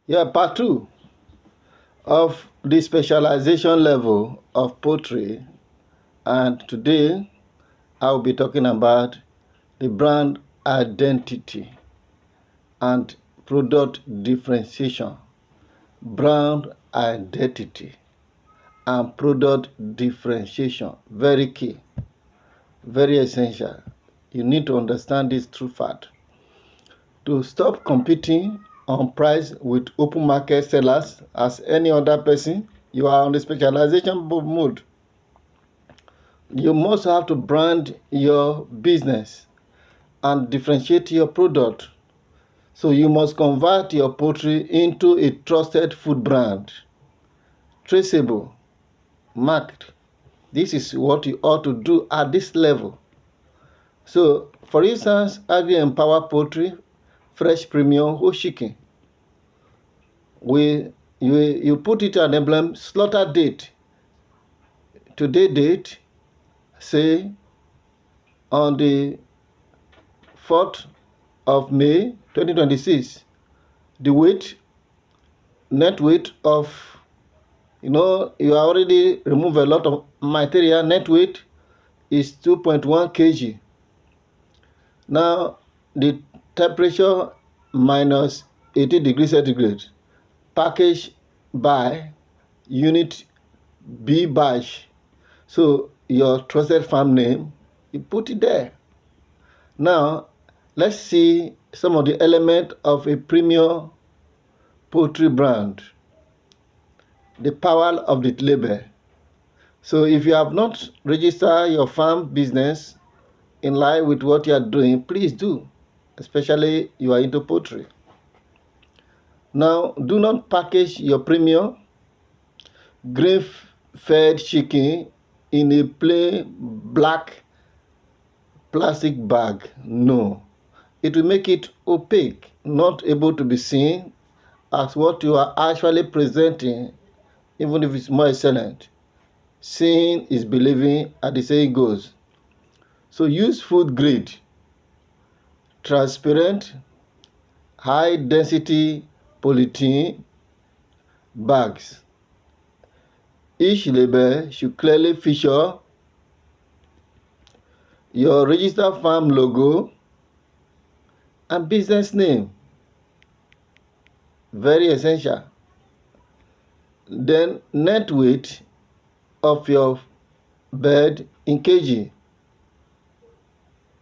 Yeah, part two of the specialization level of poultry, and today I'll be talking about the brand identity and product differentiation. Brand identity and product differentiation, very key, very essential. You need to understand this true fact. To stop competing on price with open market sellers as any other person, you are on the specialization mode. You must have to brand your business and differentiate your product. So you must convert your poultry into a trusted food brand, traceable, marked. This is what you ought to do at this level. So, for instance, Agri Empower Poultry, Fresh Premium, whole chicken. You put it an emblem, slaughter date, today date, say on the 4th of May 2026. The weight, net weight of, you already remove a lot of material. Net weight is 2.1 kg. Now, the temperature minus 80 degrees centigrade. Package by unit B batch. So your trusted farm name, you put it there. Now, let's see some of the elements of a premium poultry brand. The power of the label. So if you have not registered your farm business in line with what you are doing, please do, especially you are into poultry. Now, do not package your premium grain-fed chicken in a plain black plastic bag. No, it will make it opaque, not able to be seen as what you are actually presenting, even if it's more excellent. Seeing is believing, as the saying goes. So use food grade, transparent, high density polythene bags. Each label should clearly feature your registered farm logo and business name. Very essential. Then net weight of your bird in kg.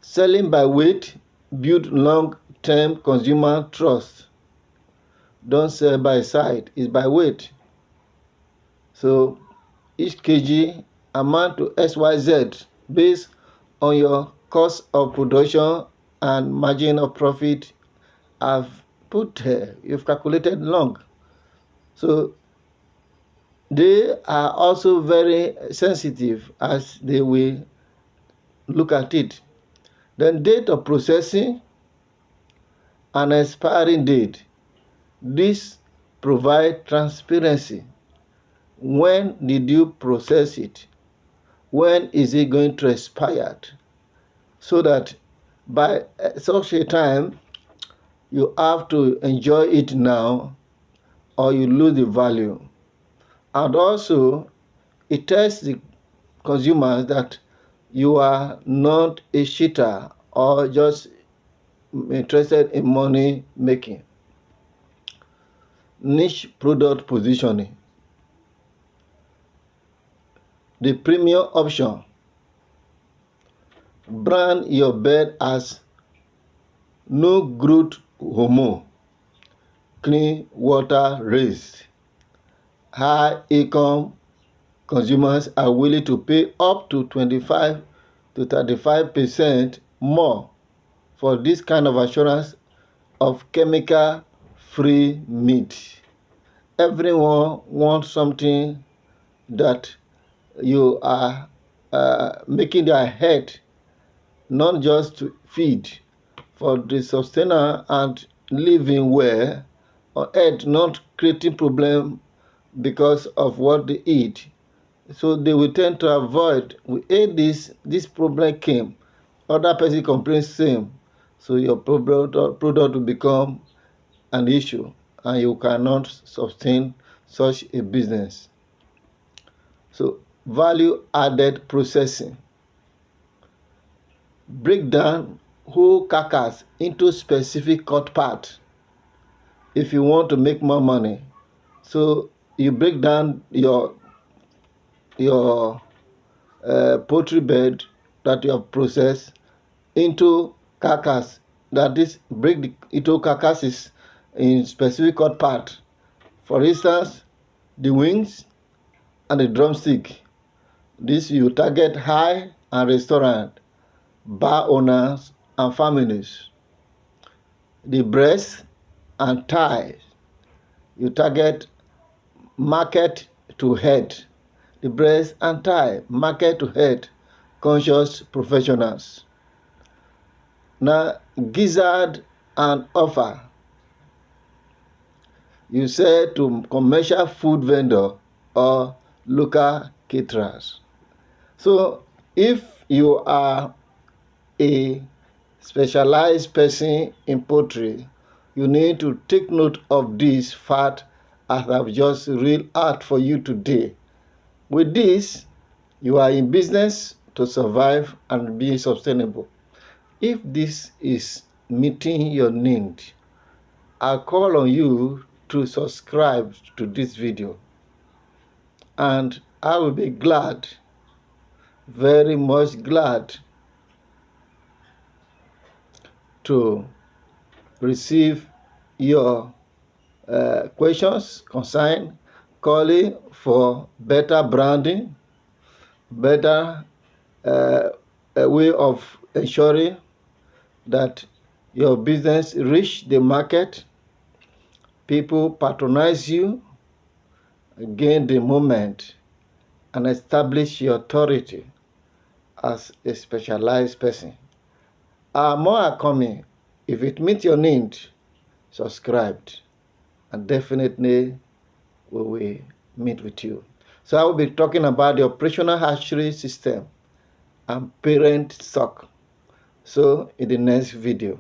Selling by weight build long-term consumer trust. Don't sell by side, it's by weight. So each kg amount to XYZ based on your cost of production and margin of profit I've put here. You've calculated long. So they are also very sensitive as they will look at it. Then date of processing and expiring date. This provide transparency. When did you process it? When is it going to expire? So that by such a time, you have to enjoy it now or you lose the value. And also, it tells the consumers that you are not a cheater or just interested in money making. Niche product positioning. The premium option. Brand your bird as no growth hormone, clean water raised. High income consumers are willing to pay up to 25 to 35% more for this kind of assurance of chemical-free meat. Everyone wants something that you are making their head not just to feed for the sustainer and living well, or head not creating problem because of what they eat. So they will tend to avoid. We ate this problem came, other person complains same. So your product will become an issue. and you cannot sustain such a business. So, value added processing. Break down whole carcass into specific cut parts if you want to make more money. So you break down your poultry bed that you have processed into carcass, that is, break into carcasses in specific cut part. For instance, the wings and the drumstick. This you target high and restaurant, bar owners and families. The breast and thighs, you target market to head. The breast and thigh, market to head, conscious professionals. Now, gizzard and offer, you sell to commercial food vendor or local caterers. So, if you are a specialized person in poultry, you need to take note of this fact as I've just read out for you today. With this, you are in business to survive and be sustainable. If this is meeting your need, I call on you to subscribe to this video, and I will be glad, very much glad, to receive your questions concerning calling for better branding, better a way of ensuring that your business reach the market, people patronize you, gain the moment, and establish your authority as a specialized person. More are coming. If it meets your need, subscribe, and definitely we will meet with you. So I will be talking about the operational hatchery system and parent stock. So in the next video.